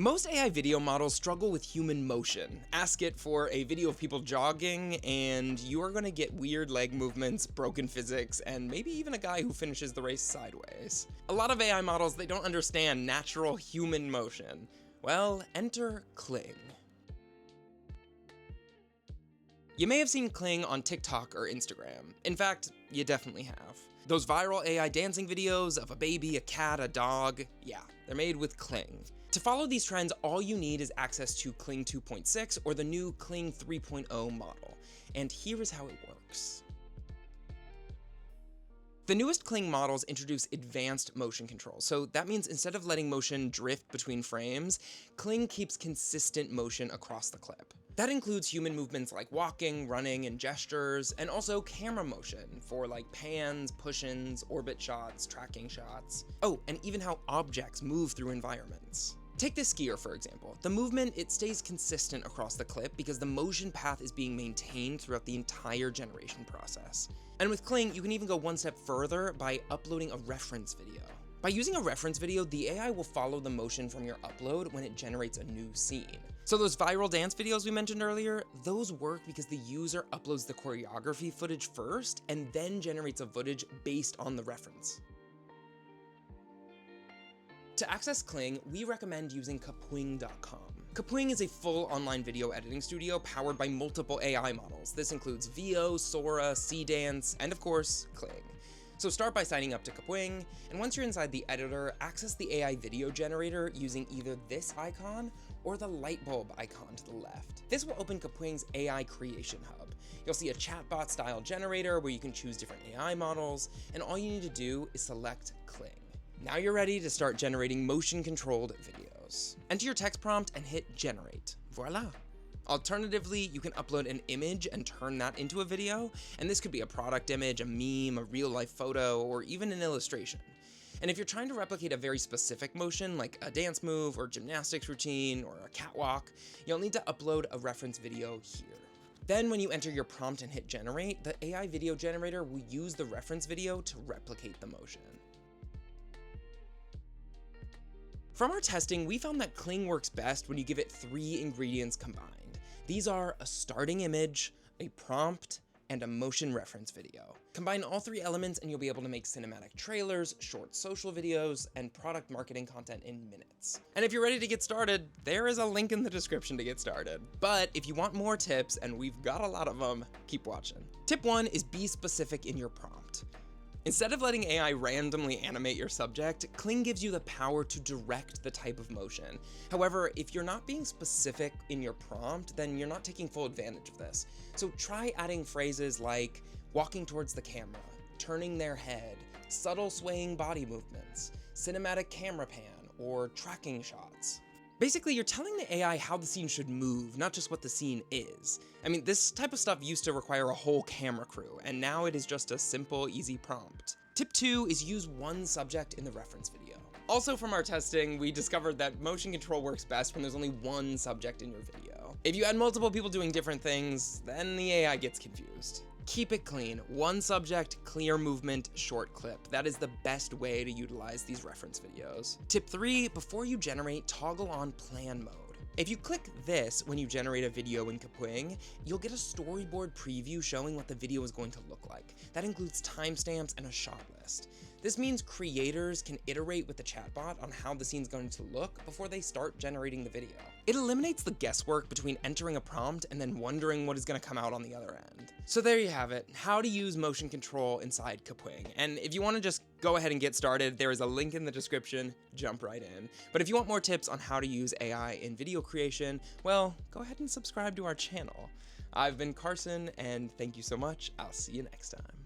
Most AI video models struggle with human motion. Ask it for a video of people jogging, and you are going to get weird leg movements, broken physics, and maybe even a guy who finishes the race sideways. A lot of AI models, they don't understand natural human motion. Well, enter Kling. You may have seen Kling on TikTok or Instagram. In fact, you definitely have. Those viral AI dancing videos of a baby, a cat, a dog, yeah, they're made with Kling. To follow these trends, all you need is access to Kling 2.6 or the new Kling 3.0 model. And here is how it works. The newest Kling models introduce advanced motion control, so that means instead of letting motion drift between frames, Kling keeps consistent motion across the clip. That includes human movements like walking, running, and gestures, and also camera motion for like pans, push-ins, orbit shots, tracking shots. Oh, and even how objects move through environments. Take this skier, for example. The movement, it stays consistent across the clip because the motion path is being maintained throughout the entire generation process. And with Kling, you can even go one step further by uploading a reference video. By using a reference video, the AI will follow the motion from your upload when it generates a new scene. So those viral dance videos we mentioned earlier, those work because the user uploads the choreography footage first and then generates a footage based on the reference. To access Kling, we recommend using Kapwing.com. Kapwing is a full online video editing studio powered by multiple AI models. This includes Veo, Sora, Cdance, and of course, Kling. So start by signing up to Kapwing, and once you're inside the editor, access the AI Video Generator using either this icon or the light bulb icon to the left. This will open Kapwing's AI Creation Hub. You'll see a chatbot-style generator where you can choose different AI models, and all you need to do is select Kling. Now you're ready to start generating motion-controlled videos. Enter your text prompt and hit Generate. Voila! Alternatively, you can upload an image and turn that into a video, and this could be a product image, a meme, a real-life photo, or even an illustration. And if you're trying to replicate a very specific motion, like a dance move, or gymnastics routine, or a catwalk, you'll need to upload a reference video here. Then when you enter your prompt and hit Generate, the AI Video Generator will use the reference video to replicate the motion. From our testing, we found that Kling works best when you give it 3 ingredients combined. These are a starting image, a prompt, and a motion reference video. Combine all 3 elements and you'll be able to make cinematic trailers, short social videos, and product marketing content in minutes. And if you're ready to get started, there is a link in the description to get started. But if you want more tips, and we've got a lot of them, keep watching. Tip 1 is be specific in your prompt. Instead of letting AI randomly animate your subject, Kling gives you the power to direct the type of motion. However, if you're not being specific in your prompt, then you're not taking full advantage of this. So try adding phrases like walking towards the camera, turning their head, subtle swaying body movements, cinematic camera pan, or tracking shots. Basically, you're telling the AI how the scene should move, not just what the scene is. I mean, this type of stuff used to require a whole camera crew, and now it is just a simple, easy prompt. Tip 2 is use one subject in the reference video. Also from our testing, we discovered that motion control works best when there's only one subject in your video. If you had multiple people doing different things, then the AI gets confused. Keep it clean. One subject, clear movement, short clip. That is the best way to utilize these reference videos. Tip 3, before you generate, toggle on plan mode. If you click this when you generate a video in Kapwing, you'll get a storyboard preview showing what the video is going to look like. That includes timestamps and a shot list. This means creators can iterate with the chatbot on how the scene's going to look before they start generating the video. It eliminates the guesswork between entering a prompt and then wondering what is going to come out on the other end. So there you have it, how to use motion control inside Kapwing. And if you want to just go ahead and get started, there is a link in the description, jump right in. But if you want more tips on how to use AI in video creation, well, go ahead and subscribe to our channel. I've been Carson, and thank you so much. I'll see you next time.